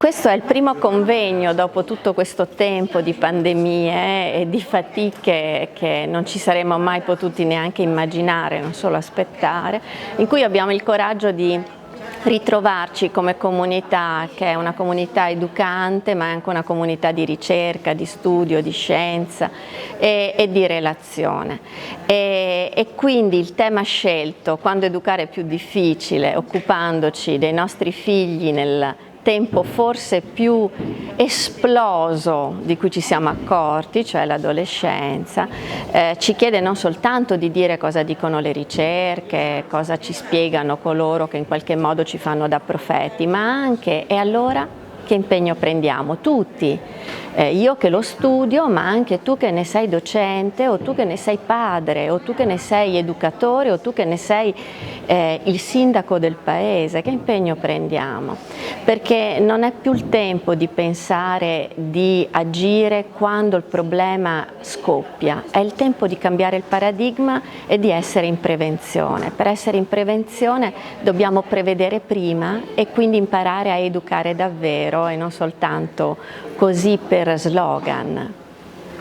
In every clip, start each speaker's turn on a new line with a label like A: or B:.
A: Questo è il primo convegno dopo tutto questo tempo di pandemie e di fatiche che non ci saremmo mai potuti neanche immaginare, non solo aspettare, in cui abbiamo il coraggio di ritrovarci come comunità, che è una comunità educante ma è anche una comunità di ricerca, di studio, di scienza e di relazione. E quindi il tema scelto, quando educare è più difficile, occupandoci dei nostri figli nel tempo forse più esploso di cui ci siamo accorti, cioè l'adolescenza, ci chiede non soltanto di dire cosa dicono le ricerche, cosa ci spiegano coloro che in qualche modo ci fanno da profeti, ma anche, e allora che impegno prendiamo? Tutti, io che lo studio, ma anche tu che ne sei docente, o tu che ne sei padre, o tu che ne sei educatore, o tu che ne sei il sindaco del paese, che impegno prendiamo? Perché non è più il tempo di pensare di agire quando il problema scoppia, è il tempo di cambiare il paradigma e di essere in prevenzione. Per essere in prevenzione dobbiamo prevedere prima e quindi imparare a educare davvero e non soltanto così per slogan.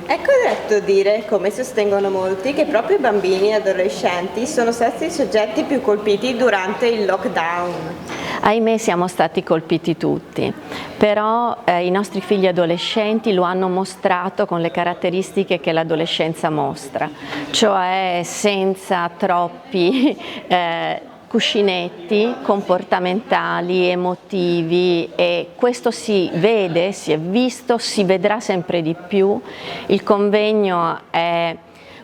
B: È corretto dire, come sostengono molti, che proprio i bambini e adolescenti sono stati i soggetti più colpiti durante il lockdown?
A: Ahimè siamo stati colpiti tutti, però i nostri figli adolescenti lo hanno mostrato con le caratteristiche che l'adolescenza mostra, cioè senza troppi cuscinetti comportamentali, emotivi, e questo si vede, si è visto, si vedrà sempre di più. Il convegno è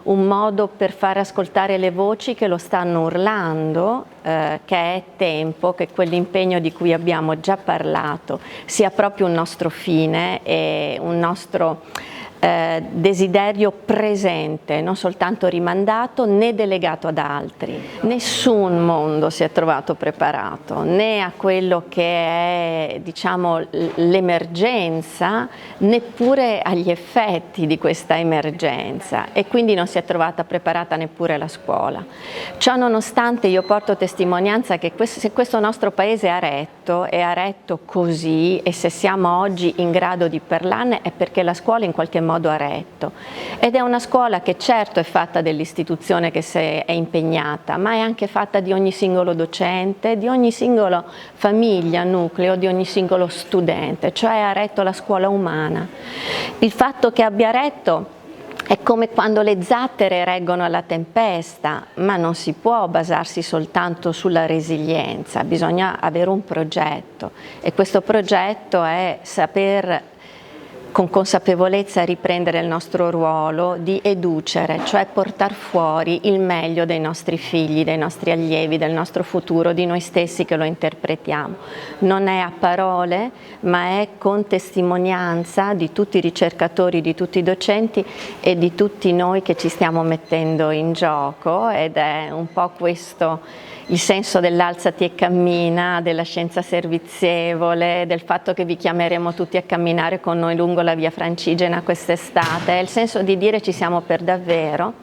A: un modo per far ascoltare le voci che lo stanno urlando, che è tempo che quell'impegno di cui abbiamo già parlato sia proprio un nostro fine e un nostro desiderio presente, non soltanto rimandato né delegato ad altri. Nessun mondo si è trovato preparato né a quello che è, diciamo, l'emergenza, neppure agli effetti di questa emergenza, e quindi non si è trovata preparata neppure la scuola. Ciò nonostante io porto testimonianza che se questo nostro paese è retto così, e se siamo oggi in grado di parlarne è perché la scuola in qualche modo ha retto, ed è una scuola che certo è fatta dell'istituzione che è impegnata, ma è anche fatta di ogni singolo docente, di ogni singola famiglia, nucleo, di ogni singolo studente, cioè ha retto la scuola umana. Il fatto che abbia retto è come quando le zattere reggono alla tempesta, ma non si può basarsi soltanto sulla resilienza, bisogna avere un progetto, e questo progetto è saper con consapevolezza riprendere il nostro ruolo di educere, cioè portare fuori il meglio dei nostri figli, dei nostri allievi, del nostro futuro, di noi stessi che lo interpretiamo. Non è a parole, ma è con testimonianza di tutti i ricercatori, di tutti i docenti e di tutti noi che ci stiamo mettendo in gioco, ed è un po' questo il senso dell'alzati e cammina, della scienza servizievole, del fatto che vi chiameremo tutti a camminare con noi lungo la via Francigena quest'estate, è il senso di dire ci siamo per davvero,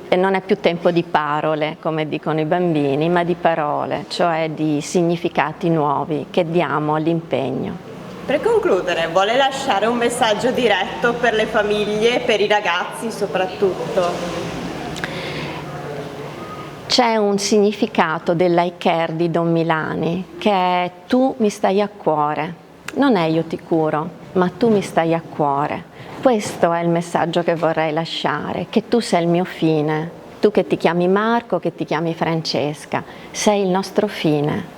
A: e non è più tempo di parole, come dicono i bambini, ma di parole, cioè di significati nuovi che diamo all'impegno.
B: Per concludere, vuole lasciare un messaggio diretto per le famiglie, per i ragazzi soprattutto?
A: C'è un significato dell'I Care di Don Milani, che è tu mi stai a cuore, non è io ti curo, ma tu mi stai a cuore. Questo è il messaggio che vorrei lasciare, che tu sei il mio fine, tu che ti chiami Marco, che ti chiami Francesca, sei il nostro fine.